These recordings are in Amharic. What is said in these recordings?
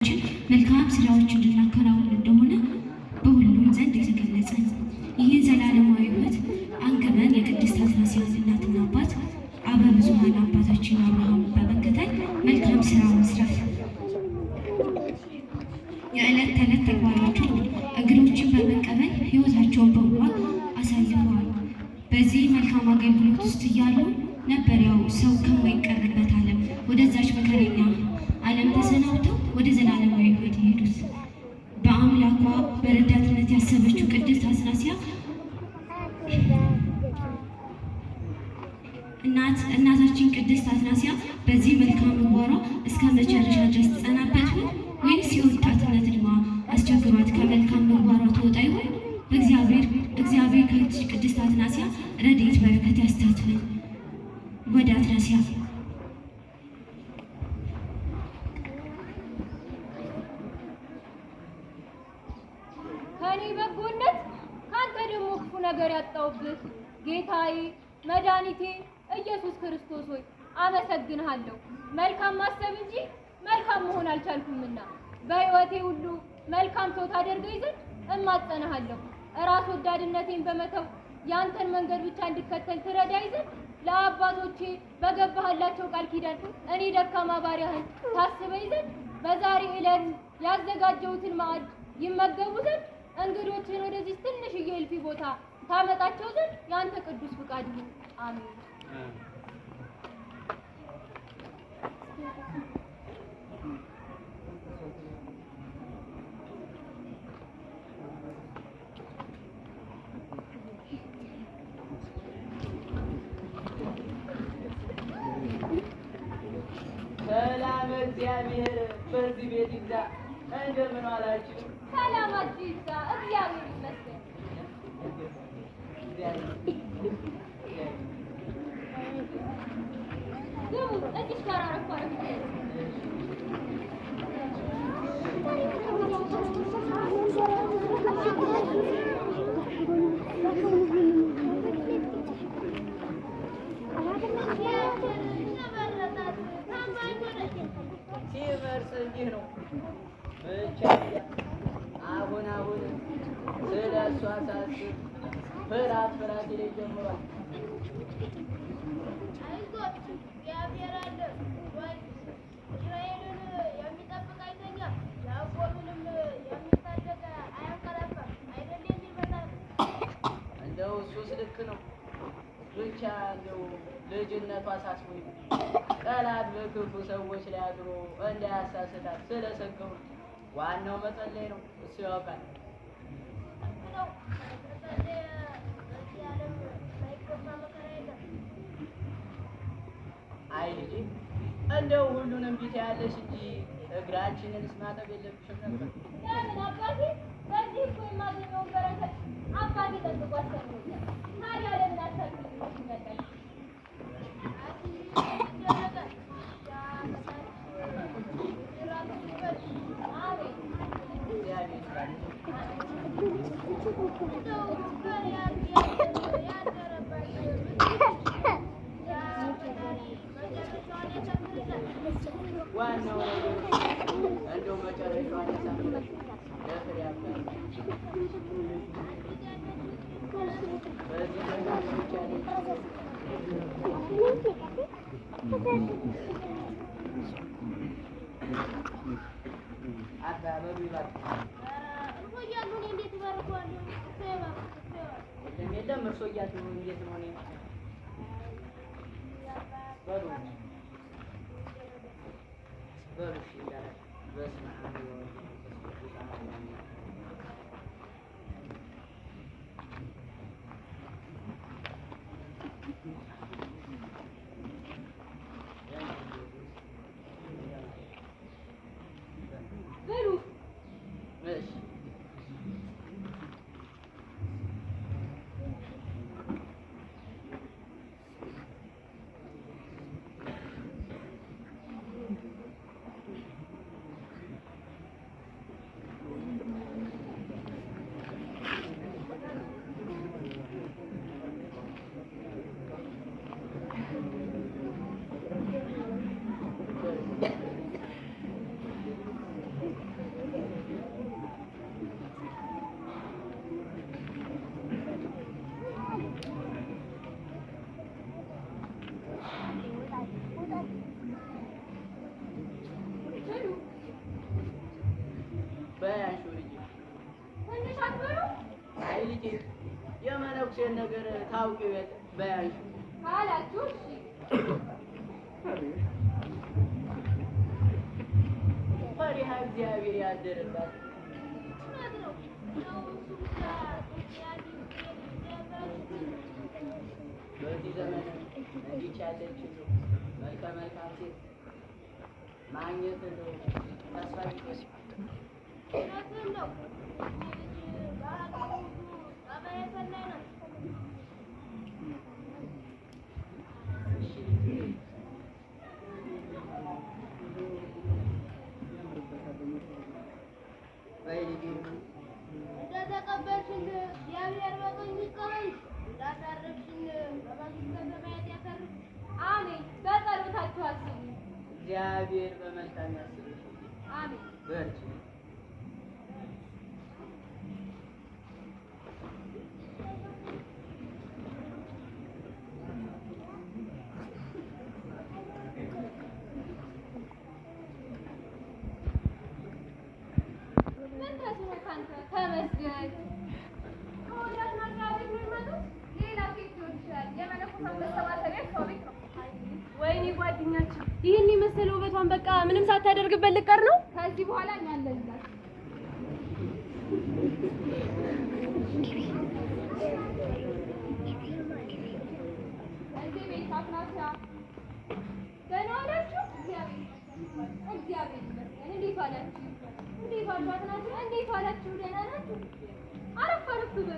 መልካም ስራዎች እንድናከናውን እንደሆነ በሁሉም ዘንድ የተገለጸ ይህን ዘላለማዊ ሕይወት አንግበን የቅድስት አትናስያን እናትና አባት አበብዙኃን አባታችን አብርሃም በመከተል መልካም ስራ መስራት የዕለት ተዕለት ተግባራቸው እንግዶችን በመቀበል ሕይወታቸውን በሙሉ አሳልፈዋል። በዚህ መልካም አገልግሎት ውስጥ እያሉ ነበር ያው ሰው ከማይቀርበት ዓለም ወደዛች መከረኛ ዓለም ተሰናብተው ወደ ዘላለማዊ ሕይወት የሄዱት። በአምላኳ በረዳትነት ያሰበችው ቅድስት አትናስያ እናታችን ቅድስት አትናስያ በዚህ መልካም ምግባሯ እስከ መጨረሻ ድረስ ትጸናበት ይሆን ወይስ የወጣትነት ዕድሜዋ አስቸግሯት ከመልካም ምግባሯ ትወጣ ይሆን? እግዚአብሔር ከዚች ቅድስት አትናስያ ረድኤት በረከት ያስታትፈን። ወደ አትናስያ ከኔ በጎነት ካንተ ደግሞ ክፉ ነገር ያጣውብህ ጌታዬ መድኃኒቴ ኢየሱስ ክርስቶስ ሆይ አመሰግንሃለሁ። መልካም ማሰብ እንጂ መልካም መሆን አልቻልኩምና በሕይወቴ ሁሉ መልካም ሰው ታደርገኝ ዘንድ እማጸንሃለሁ። ራስ ወዳድነቴን በመተው ያንተን መንገድ ብቻ እንድከተል ትረዳኝ ዘንድ ለአባቶቼ በገባህላቸው ቃል ኪዳን እኔ ደካማ ባሪያህን ታስበኝ ዘንድ በዛሬ ዕለት ያዘጋጀሁትን ማዕድ ይመገቡ ዘንድ እንግዶችን ወደዚህ ትንሽዬ እልፊ ቦታ ታመጣቸው ዘንድ ያንተ ቅዱስ ፍቃድ ይሁን። አሜን። ሰላም እግዚአብሔር በዚህ ቤት ይግዛ። እንደምን ዋላችሁ? ሰላማችሁ ይብዛ። እግዚአብሔር ይመስገን። ግቡ። እዚህ ጋር አረፍ አረፍ ሲመርስ እንዲህ ነው ብቻ አሁን ስለ እሷ ሳስብ ፍርሃት ይለኝ ጀምሯል። አይዞህ እግዚአብሔር አለ ወይ እስራኤልን የሚጠብቅ አይተኛ ያዕቆብንም የሚታደግ አያንቀላፋም አይደል የሚል መጽሐፍ። እንደው እሱስ ልክ ነው። ብቻ እንደው ልጅነቷ አሳስቦኝ ጠላት በክፉ ሰዎች ላይ አድሮ እንዳያሳስታት ስለሰገው ዋናው መጸለይ ነው። እሱ ያውቃል። አይ ልጄ እንደው ሁሉንም ቢት ያለሽ እንጂ እግራችንንስ ማጠብ የለብሽም ነበር። ለምን አባቴ በዚህ እኮ የማገኘውን በረከት አባቴ ጠብቆ አስተምሮኛል። ታዲያ ለምን አታግኝም ይመጣል? ዋናው እንደው መጨረሻው አነሳለች ለፍሬ ያብቃል። በዚህ አባበሉ ይባርካል። የለም እርሶ እያሉ እንዴት ነው? በሉ እሺ ይላል። በስመ አብ ወወልድ ወመንፈስ ቅዱስ አሐዱ አምላክ። በሉ እሺ ልጄ የመነኩሴን ነገር ታውቂ በያዥ ካላችሁ እሺ። ፈሪሃ እግዚአብሔር ያደረባት በዚህ ዘመን እንዲች ያለች መልከ መልካም ሴት ማግኘት እንደው ተስፋ ቢሆን እንደተቀበልሽን እግዚአብሔር በቀኝ ይቀበልሽ፣ እንዳሳረፍሽን በመንግሥተ ሰማያት ያሳርፍሽ። አሜን። በጸሎታችሁ አስቡ። እግዚአብሔር በመልካም ያስብሽ። አሜን። በርቺ። ምን ተስኖ ካንተ ተመስገን። ከወዳጅ ማድሪያ ቤት ነው የሚመጡት። ሌላ ቤት ሊሆን ይችላል። የመነኮሳት መሰባሰቢያ ሰው ቤት ነው። ወይኔ ጓደኛችን ይህን የመሰለ ውበቷን በቃ ምንም ሳታደርግበት ልቀር ነው። ከዚህ በኋላ እኛ አለንላት። እዚህ ቤት አፍናቻ ደህና ዋላችሁ? እግዚአብሔር ይመስገን። እንዴት ዋላችሁ? እንዴት ዋላችሁ? አትናችሁ? እንዴት ዋላችሁ? ደህና ናችሁ? አረፍ አረፍ በሉ።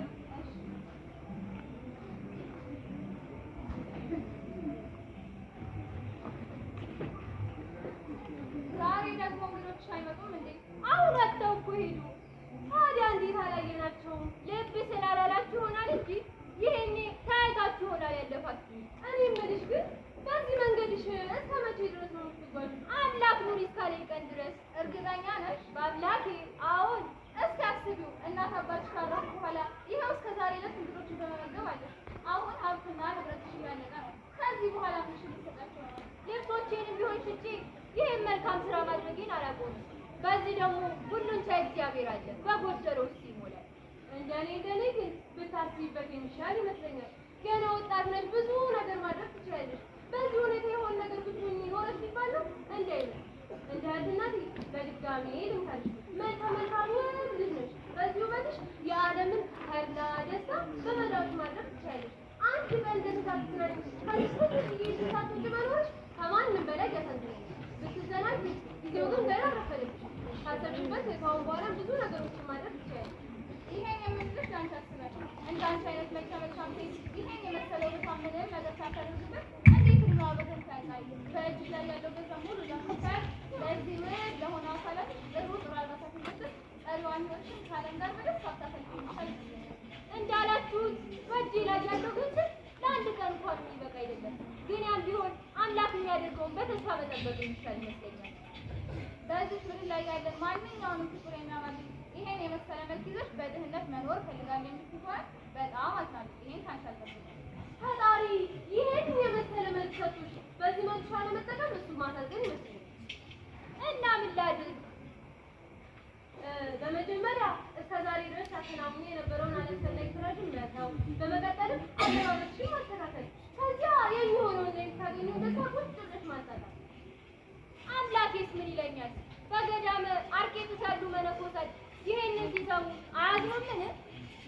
ዛሬ ደግሞ እንግዶች አይመጡም እንዴ? አሁን ወጥተው እኮ ሄዱ። ታዲያ እንዴት አላየናቸውም? ልብ ስላላላችሁ ይሆናል እንጂ ይሄኔ ታያታችሁ ይሆናል ያለፋችሁ። እኔ የምልሽ ግን በዚህ መንገድሽ እስከ መቼ ድረስ ነው የምትጓዥው? አምላክ ኑሪ እስካለኝ ቀን ድረስ። እርግጠኛ ነሽ? በአምላኬ አዎን። እስኪ አስቢው፣ እናት አባትሽ ካረፉ በኋላ ይኸው እስከ ዛሬ ድረስ እንግዶችን በመመገብ አለሽ። አሁን ሀብትና ንብረትሽ እያለቀ ነው። ከዚህ በኋላ ምንሽ ሊሰጣቸው ነው? ልብሶቼንም ቢሆን ሽጬ ይህን መልካም ስራ ማድረጌን አላቆምም። በዚህ ደግሞ ሁሉን ቻይ እግዚአብሔር አለ፣ በጎደለው ውስጥ ይሞላል። እንደኔ ግን ብታስቢበት የሚሻል ይመስለኛል። ገና ወጣት ነሽ፣ ብዙ ነገር ማድረግ ትችላለሽ። በዚህ ሁኔታ የሆነ ነገር ብትሆኚ ኖረሽ ሊባል ነው እንዴ? እንደ እናቴ በድጋሜ ልምታልሽ፣ መልካም ውብ ልጅ ነሽ። በዚህ ውበትሽ የዓለምን ኃይልና ደስታ በመላዎች ማድረግ ትችላለሽ። አንድ ቀን ደስታ ትችላለሽ። ከዚህ ትንሽዬ ደስታቶች መኖርሽ ከማንም በላይ ያሳዝነኛል። ብትዘናጊ ጊዜው ግን ገና ረፈደብሽ። ካሰብሽበት ከአሁን በኋላ ብዙ ነገሮችን ማድረግ ትችላለሽ። ይሄን የምልሽ ለአንቺ አስበሽ እንዳንቺ አይነት መልካም ሴት ይሄን የመሰለው በጣም ምንም ነገር ሳታደርግበት እንዴት ነው አበተን ታይታይ በእጅሽ ላይ ያለው ገንዘብ ሙሉ ለምሳሌ ለዚህ ምን ለሆነ አካላት ጥሩ አልባሳት እንድትል ቀሪዋን ህይወትሽን ከዓለም ጋር በደስታ ታሳልፊ እንዳላችሁት በእጅ ላይ ያለው ገንዘብ ለአንድ ቀን እንኳን የሚበቃ አይደለም። ግን ያም ቢሆን አምላክ የሚያደርገውን በተስፋ መጠበቅ የሚቻል ይመስለኛል። በዚህ ምድር ላይ ያለን ማንኛውንም ፍጡር የሚያማልል ይሄን የመሰለ መልክ ይዘሽ በድህነት መኖር ፈልጋለሁ የምትሆን በጣም አዝናለሁ። ይሄን ካንቺ አልጠብቅም። ፈጣሪ ይሄን የመሰለ መልክ ሰጥቶሽ በዚህ መልክ ለመጠቀም እሱ ማሳዘን ይመስለኛል። እና ምን ላድርግ? በመጀመሪያ እስከ ዛሬ ድረስ አከናውኜ የነበረውን አላስፈላጊ ስራሽን መተው፣ በመቀጠልም አለባበስሽን ማስተካከል፣ ከዚያ የሚሆነውን የምታገኘው ደስታ ቁጭ ብለሽ ማጣጣም። አምላኬስ ምን ይለኛል? በገዳመ አርቄጥስ ያሉ መነኮሳት ይሄንን ሲሰሙ አያዝኑምን?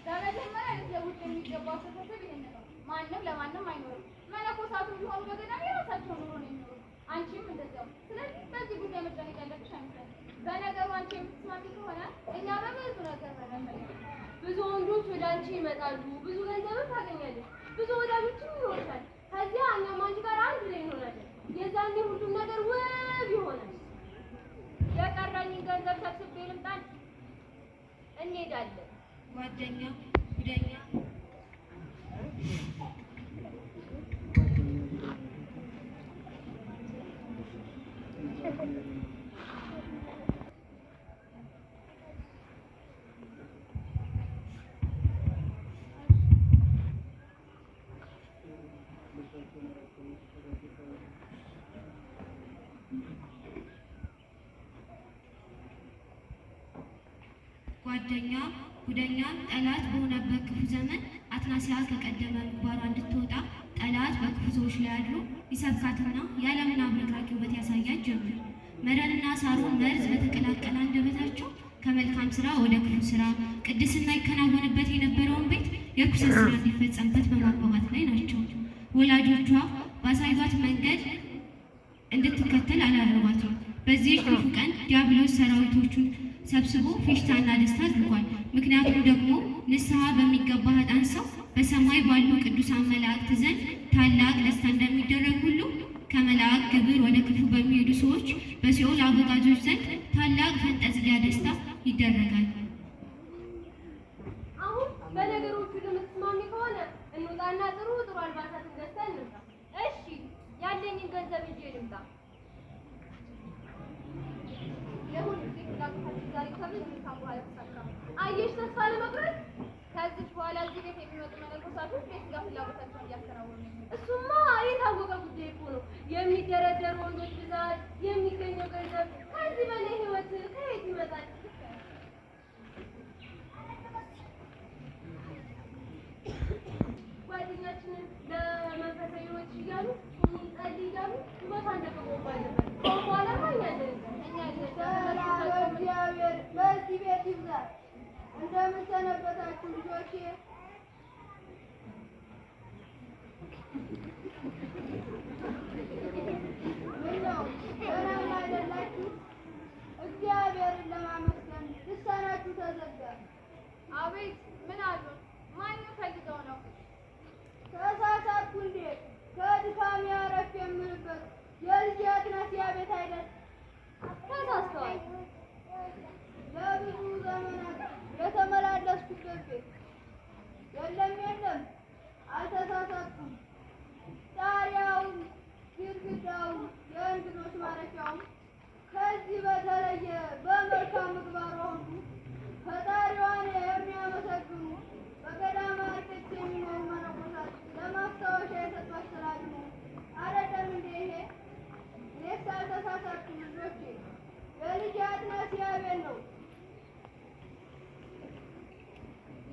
በመጀመሪያ ልትለውጥ የሚገባው አስተሳሰብ ይሄን ነው። ማንም ለማንም አይኖርም። መነኮሳቱ ቢሆኑ በገዳም የራሳቸው ኑሮ ነው የሚኖሩት። አንቺም እንደዚያው። ስለዚህ በዚህ ጉዳይ መጨነቅ ያለብሽ አይመስለኝም። በነገሩ አንቺ የምትስማሚ ከሆነ እኛ በብዙ ነገር መረመለ ብዙ ወንዶች ወደ አንቺ ይመጣሉ። ብዙ ገንዘብም ታገኛለሽ። ብዙ ወዳጆችም ይኖርሻል። ከዚያ እኛም አንቺ ጋር አንድ ላይ እንሆናለን። የዛኔ ሁሉም ነገር ውብ ይሆናል። የቀረኝን ገንዘብ ሰብስቤ ልምጣን፣ እንሄዳለን። ጓደኛ ጉደኛ ጓደኛ ጉደኛም ጠላት በሆነበት ክፉ ዘመን አትናስያ ከቀደመ ምግባሯ እንድትወጣ ጠላት በክፉ ሰዎች ላይ አድሮ ይሰብካትና የዓለምን አብረቅራቂ ውበት ያሳያት ጀመር። መረንና ሳሮን መርዝ በተቀላቀለ አንደበታቸው ከመልካም ስራ ወደ ክፉ ስራ፣ ቅድስና ይከናወንበት የነበረውን ቤት የርኩሰት ስራ እንዲፈጸምበት በማግባባት ላይ ናቸው። ወላጆቿ ባሳዩት መንገድ እንድትከተል አላረጓትም። በዚህ ክፉ ቀን ዲያብሎስ ሰራዊቶቹን ሰብስቦ ፌሽታና ደስታ አድርጓል። ምክንያቱም ደግሞ ንስሐ በሚገባ ኃጥአን ሰው በሰማይ ባሉ ቅዱሳን መላእክት ዘንድ ታላቅ ደስታ እንደሚደረግ ሁሉ ከመላእክ ግብር ወደ ክፉ በሚሄዱ ሰዎች በሲኦል አበጋዞች ዘንድ ታላቅ ፈንጠዝያ ደስታ ይደረጋል። አሁን በነገሮቹ የምትስማሚ ከሆነ እንውጣና ጥሩ አልባሳትን ገዝተን እንምጣ። እሺ፣ ያለኝን ገንዘብ ይዤ ልምጣ። አየሽ፣ ተስፋ ለመቁረጥ ከዚህ በኋላ እዚህ ቤት የሚመጡ መነኮሳት የሥጋ ፍላጎታቸውን እያከናወኑ እሱማ የታወቀ ጉዳይ እኮ ነው። የሚደረደሩ ወንዶች ብዛት፣ የሚገኘው ገንዘብ፣ ከዚህ በላይ ህይወት ከየት ይመጣል? ጓደኛችንን ለመንፈሳዊ ህይወት እያሉ ጸልይ እያሉ ቦታ እንደቆባለበት በኋላ ማኛለን እግዚአብሔር በዚህ ቤት ይብዛል። እንደምን ሰነበታችሁ ልጆቼ? ምነው ደህና አይደላችሁ? እግዚአብሔርን ለማመስገን ልሳናችሁ ተዘጋ። አቤት፣ ምን አሉ? ማን ፈልገው ነው? ተሳሳትኩ እንዴ? ከድካሜ አረፍ የምልበት የልጄ አትናስያ ቤት አይደል? ተሳስተዋል። ለብዙ ዘመናት የተመላለስኩበት ቤት። የለም፣ አልተሳሳትኩም። ጣሪያውም ግድግዳውም የእንግዶች ማረፊያውም ከዚህ በተለየ በመልካም ምግባሯ ሁሉ ፈጣሪዋን የሚያመሰግኑ በገዳማት ጥግ የሚኖሩ መነኮሳት ለማስታወሻ የሰጧት ስላሉ አይደለም እንዴ ይሄ? እኔስ አልተሳሳትኩም ልጆቼ፣ የልጄ አትናስያ ቤት ነው።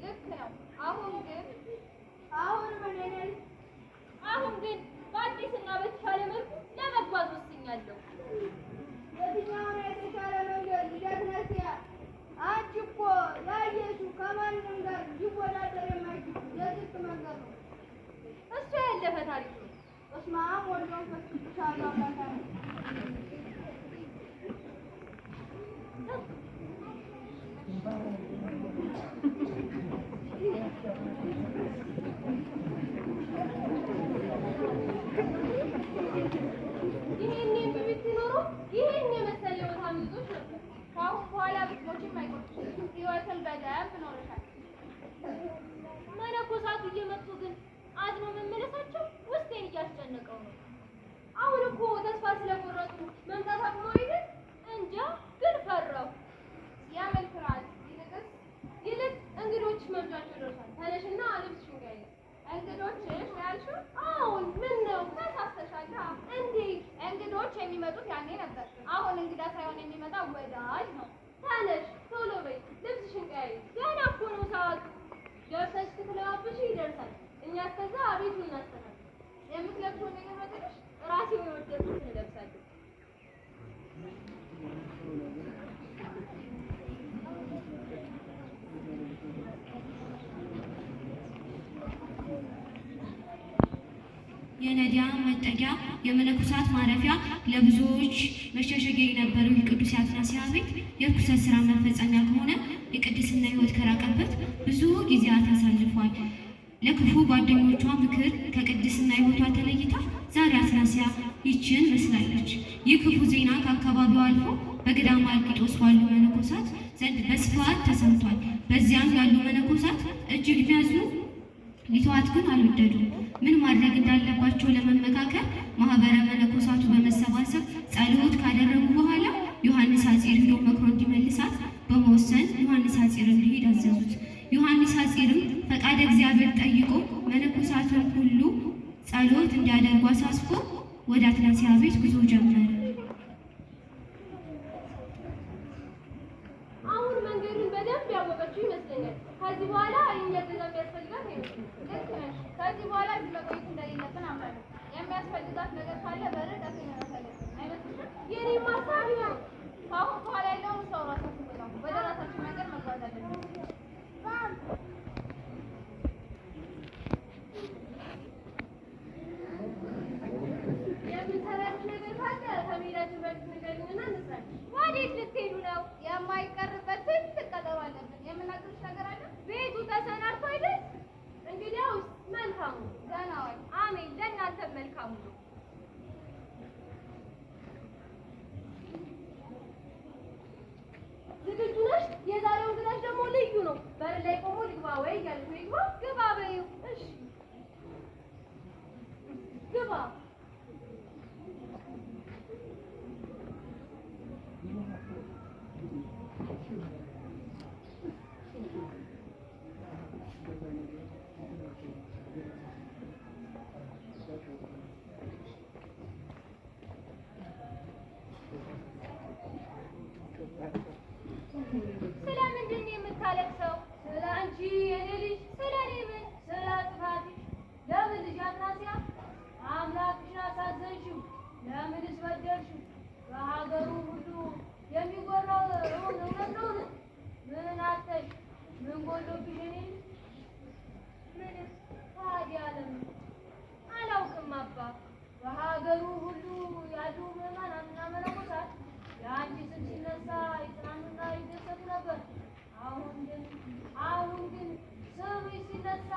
ልክ ነው። አሁን ግን በአዲስና በተሻለ መልኩ ለመጓዝ ወስኛለሁ። የትኛውን የተሻለ መንገድ ልጄ አትናስያ? አንቺ እኮ ያየሽው ከማንም ጋር ሊወዳደር የማይችል የጽድቅ መንገድ ነው። እሱ ያለፈ ታሪክ ነው። በስመ አብ ወወልድ ወመንፈስ ቅዱስ አሐዱ አምላክ። ይሄን የመሰለ ቦታ ምንጮች ነበር። ከአሁን በኋላ ብትሞችም አይቆጭሽም። ሕይወትን በደንብ ኖረሻል። መነኮሳቱ እየመጡ ግን አዝኖ መመለሳቸው ውስጤን እያስጨነቀው ነው። አሁን እኮ ተስፋ ስለቆረጡ መምጣት አቅሞ አይደል? እንጃ ግን ፈራሁ። ያመልክራል። ይልቅ እንግዶች መምጫቸው ደርሷል። ተነሽና ልብስሽን ቀይሪ። እንግዶችሽ ነው ያልሽው? አሁን ምን ነው ተሳስተሻል። እንዲህ እንግዶች የሚመጡት ያኔ ነበር። አሁን እንግዳ ሳይሆን የሚመጣው ወዳጅ ነው። ተነሽ፣ ቶሎ በይ፣ ልብስሽን ቀይሪ። ገና እኮ ነው ሰዓቱ። ገብተሽ ስትለባብሽ ይደርሳል። እኛ እስከዛ ቤቱን እናስተናል። የምትለብሺውን ነገር መጥተሽ ራሴው የወደድኩትን እለብሳለሁ። የነዳያን መጠጊያ፣ የመነኮሳት ማረፊያ፣ ለብዙዎች መሸሸጊያ የነበረው የቅዱስ አትናስያ ቤት የርኩሰት ስራ መፈጸሚያ ከሆነ የቅድስና ሕይወት ከራቀበት ብዙ ጊዜያት አሳልፏል። ለክፉ ጓደኞቿ ምክር ከቅድስና ሕይወቷ ተለይታ ዛሬ አትናስያ ይችን መስላለች። ይህ ክፉ ዜና ከአካባቢው አልፎ በገዳመ አልቂጦስ ባሉ መነኮሳት ዘንድ በስፋት ተሰምቷል። በዚያም ያሉ መነኮሳት እጅግ ቢያዝኑ ሊተዋት ግን አልወደዱም። ምን ማድረግ እንዳለባቸው ለመመካከል ማህበረ መነኮሳቱ በመሰባሰብ ጸሎት ካደረጉ በኋላ ዮሐንስ ሐጺር ሄዶ መክሮ እንዲመልሳት በመወሰን ዮሐንስ ሐጺር እንዲሄድ አዘዙት። ዮሐንስ ሐጺርም ፈቃደ እግዚአብሔር ጠይቆ መነኮሳቱን ሁሉ ጸሎት እንዲያደርጉ አሳስቦ ወደ አትናስያ ቤት ጉዞ ጀመረ። አሁን መንገዱን በደንብ በደንብ ያወቀችው ይመስለኛል። ከዚህ በኋላ እኛ ገዛ የሚያስፈልጋት አይመስልም። ልክ ነሽ። ከዚህ በኋላ እዚህ መቆየት እንደሌለብን አምናለሁ። የሚያስፈልጋት ነገር ካለ በርቀት እንነሳለን አይመስልም? የኔ ማሳብ ነው። ከአሁን በኋላ ያለውን ሰው ራሳችን በጣም ወደ ራሳችን መንገድ መጓዝ አለብን። የምንሰራችሁ ነገር ካለ ከመሄዳችን በፊት ንገሩኝና እንስራለን። ወዴት ልትሄዱ ነው? የማይቀርበት ትልቅ ቀጠሮ አለብን። የምናገርሽ ነገር አለ። ቤቱ ተሰናድቶ አይደል? እንግዲያውስ መልካሙ ገና ወይ? አሜን። ለእናንተ መልካሙ ነው። ዝግጁ ነሽ? የዛሬው እንግዳሽ ደግሞ ልዩ ነው። በር ላይ ቆሞ ልግባ ወይ እያለች ነው። ይግባ። ግባ በይው። እሺ ግባ። ስለምንድን ነው የምታለቅሰው? ስለ አንቺ የኔ ልጅ። ስለ እኔ ምን? ስለ ጥፋትሽ። ለምን ልጅ አትናሲያ? አምላክሽን አሳዘንሽው። ለምንስ በደልሽው? በሀገሩ ሁሉ የሚጎራው እውነት ነውን? ምን አተሽ? ምን ጎሎብሽ የኔ ልጅ? ምንም። ታዲያ ለምን? አላውቅም አባ። በሀገሩ ሁሉ ያሉ ምዕመናንና መነኮሳት የአንቺ ስም ሲነሳ ይጽናኑና ይደሰቱ ነበር። አሁን ግን ስምሽ ሲነሳ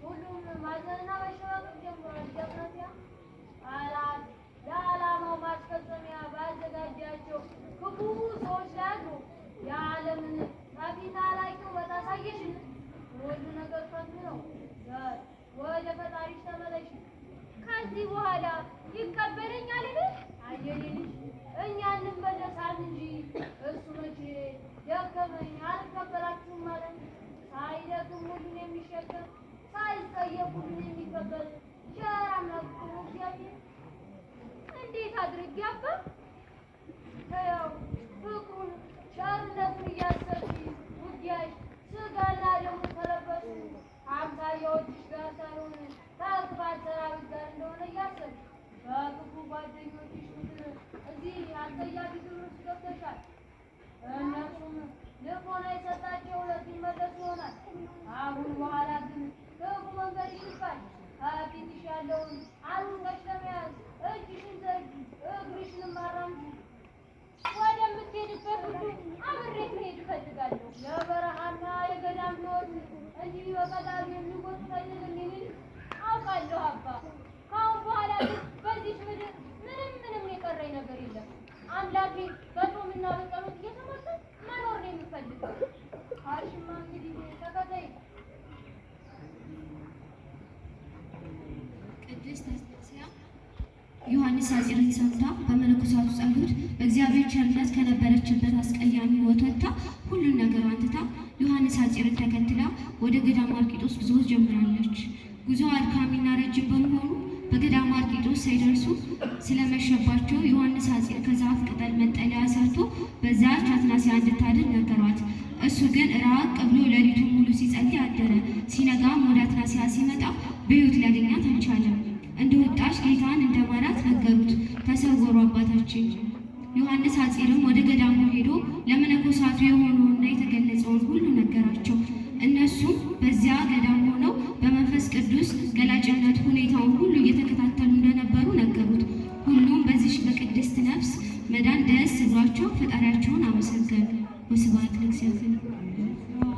ሁሉም ማዘንና መሸማቀቅ ጀምሯል። ጀግናቲያ ጠላት ለዓላማው ማስፈጸሚያ ባዘጋጃቸው ክፉ ሰዎች ላይ አድሮ የዓለምን ጠፊና ላቂ ውበት አሳየሽን። ሁሉ ነገር ፈት ነው። ወደ ፈጣሪሽ ተመለሽ። ከዚህ በኋላ ይቀበለኛልን? አየኔ ልጅ እኛ እንመለሳል እንጂ እሱ መቼ ደከመኝ አልቀበላችሁም ማለት ሳይደክም ሁሉን የሚሸከም ሳይጸየፍ ሁሉን የሚቀበል ቸር አምላክ እግዚአብሔር እንዴት አድርጌ አባ ያው ፍቅሩን ቸርነቱን እያሰብሽ ውጊያሽ ስጋና ደሙ ተለበሱ አምሳያዎችሽ ጋር ሳይሆን ከክፋት ሰራዊት ጋር እንደሆነ እያሰብሽ በክፉ ጓደኞችሽ ምክር እዚህ አስጸያፊ ግብር ውስጥ ገብተሻል። እነሱም ልቦና የሰጣቸው ሁለት ይመለሱ ይሆናል። አሁን በኋላ ግን ክፉ መንገድ ይልባል። ከፊትሽ ያለውን አንቀሽ ለመያዝ እጅሽን ዘርጊ፣ እግርሽንም አራምጂ። ወደምትሄድበት ሁሉ አብሬት መሄድ እፈልጋለሁ። የበረሃና የገዳም ሕይወት እንዲህ በቀላሉ የሚጎትት አይደለም። አውቃለሁ አባ። ከአሁን በኋላ ግን በዚህ ምድር ምንም የቀረኝ ነገር የለም። አምላኬ በጾምና በጸሎት እየተመሰል መኖር ነው የምፈልገው። አሽማ እንግዲህ ተከታይ ቅድስት አስናሲያ ዮሐንስ ሐጺርን ሰምታ በመነኮሳቱ ጸሎት በእግዚአብሔር ቸርነት ከነበረችበት አስቀያሚ ሕይወት ወጥታ ሁሉን ነገር አንትታ ዮሐንስ ሐጺርን ተከትላ ወደ ገዳመ አርቂጦስ ጉዞ ጀምራለች። ጉዞ አድካሚና ረጅም በመሆኑ በገዳመ አርቂጦስ ሳይደርሱ ስለመሸባቸው ዮሐንስ ሐጺር ከዛፍ ቅጠል መጠለያ ሰርቶ በዛች አትናሲያ እንድታድር ነገሯት። እሱ ግን ራቅ ብሎ ሌሊቱን ሙሉ ሲጸልይ አደረ። ሲነጋም ወደ አትናሲያ ሲመጣ በሕይወት ሊያገኛት አልቻለም። እንደወጣች ጌታን እንደማራት ነገሩት። ተሰወሩ አባታችን። ዮሐንስ ሐጺርም ወደ ገዳሙ ሄዶ ለመነኮሳቱ የሆነውና የተገለጸውን ሁሉ ነገራቸው። እነሱም በዚያ ገዳም ሆነው በመንፈስ ቅዱስ ገላጭነት ሁኔታውን ሁሉ እየተከታተሉ እንደነበሩ ነገሩት። ሁሉም በዚች በቅድስት ነፍስ መዳን ደስ ብሏቸው ፈጣሪያቸውን አመሰገኑ። ወስብሐት ለእግዚአብሔር።